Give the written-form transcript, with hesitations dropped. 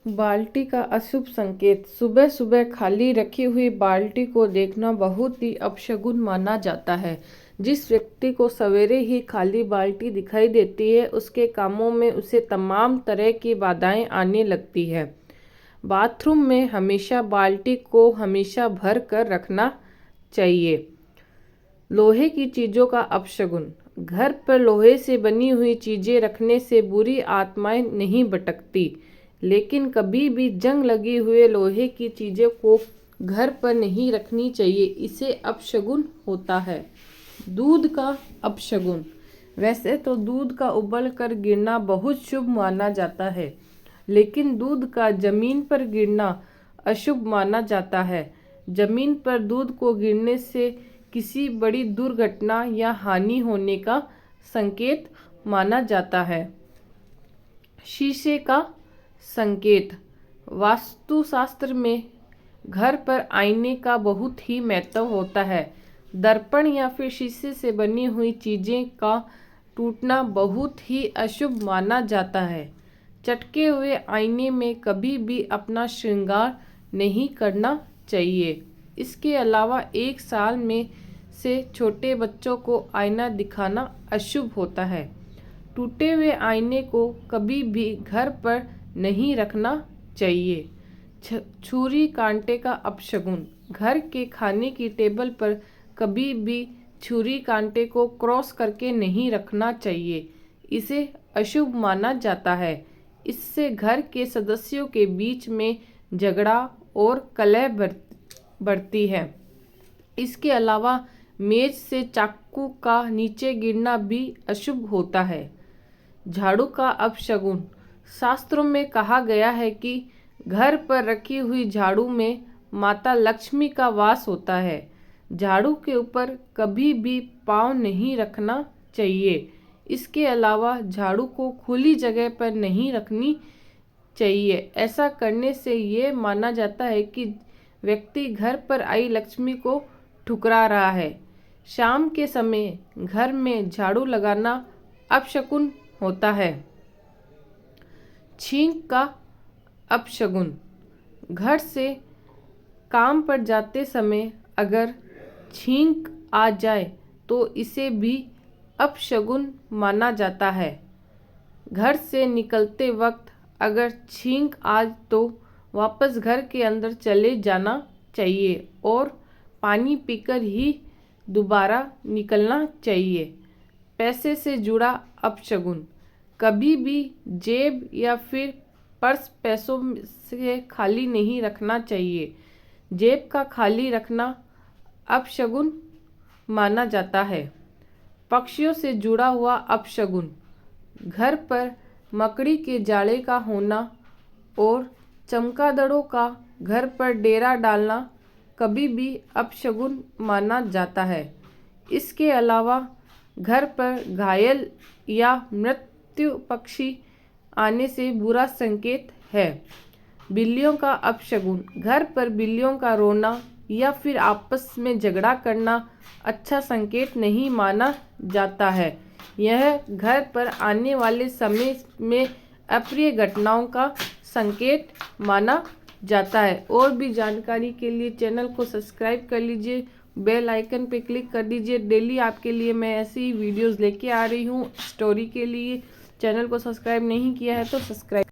बाल्टी का अशुभ संकेत। सुबह सुबह खाली रखी हुई बाल्टी को देखना बहुत ही अपशगुन माना जाता है। जिस व्यक्ति को सवेरे ही खाली बाल्टी दिखाई देती है, उसके कामों में उसे तमाम तरह की बाधाएं आने लगती है। बाथरूम में हमेशा बाल्टी को हमेशा भर कर रखना चाहिए। लोहे की चीज़ों का अपशगुन। घर पर लोहे से बनी हुई चीज़ें रखने से बुरी आत्माएं नहीं भटकती, लेकिन कभी भी जंग लगी हुए लोहे की चीज़ों को घर पर नहीं रखनी चाहिए, इसे अपशगुन होता है। दूध का अपशगुन। वैसे तो दूध का उबल कर गिरना बहुत शुभ माना जाता है, लेकिन दूध का जमीन पर गिरना अशुभ माना जाता है। जमीन पर दूध को गिरने से किसी बड़ी दुर्घटना या हानि होने का संकेत माना जाता है। शीशे का संकेत। वास्तुशास्त्र में घर पर आईने का बहुत ही महत्व होता है। दर्पण या फिर शीशे से बनी हुई चीज़ें का टूटना बहुत ही अशुभ माना जाता है। चटके हुए आईने में कभी भी अपना श्रृंगार नहीं करना चाहिए। इसके अलावा 1 साल में से छोटे बच्चों को आईना दिखाना अशुभ होता है। टूटे हुए आईने को कभी भी घर पर नहीं रखना चाहिए। छुरी कांटे का अपशगुन। घर के खाने की टेबल पर कभी भी छुरी कांटे को क्रॉस करके नहीं रखना चाहिए, इसे अशुभ माना जाता है। इससे घर के सदस्यों के बीच में झगड़ा और कलह बढ़ती है। इसके अलावा मेज से चाकू का नीचे गिरना भी अशुभ होता है। झाड़ू का अपशगुन। शास्त्रों में कहा गया है कि घर पर रखी हुई झाड़ू में माता लक्ष्मी का वास होता है। झाड़ू के ऊपर कभी भी पाँव नहीं रखना चाहिए। इसके अलावा झाड़ू को खुली जगह पर नहीं रखनी चाहिए। ऐसा करने से ये माना जाता है कि व्यक्ति घर पर आई लक्ष्मी को ठुकरा रहा है। शाम के समय घर में झाड़ू लगाना अपशकुन होता है। छींक का अपशगुन। घर से काम पर जाते समय अगर छींक आ जाए तो इसे भी अपशगुन माना जाता है। घर से निकलते वक्त अगर छींक आ तो वापस घर के अंदर चले जाना चाहिए और पानी पीकर ही दोबारा निकलना चाहिए। पैसे से जुड़ा अपशगुन। कभी भी जेब या फिर पर्स पैसों से खाली नहीं रखना चाहिए। जेब का खाली रखना अपशगुन माना जाता है। पक्षियों से जुड़ा हुआ अपशगुन। घर पर मकड़ी के जाले का होना और चमगादड़ों का घर पर डेरा डालना कभी भी अपशगुन माना जाता है। इसके अलावा घर पर घायल या मृत्यु पक्षी आने से बुरा संकेत है। बिल्लियों का अपशगुन। घर पर बिल्लियों का रोना या फिर आपस में झगड़ा करना अच्छा संकेत नहीं माना जाता है। यह घर पर आने वाले समय में अप्रिय घटनाओं का संकेत माना जाता है। और भी जानकारी के लिए चैनल को सब्सक्राइब कर लीजिए, बेल आइकन पे क्लिक कर दीजिए। डेली आपके लिए मैं ऐसी वीडियोस लेके आ रही हूँ स्टोरी के लिए। चैनल को सब्सक्राइब नहीं किया है तो सब्सक्राइब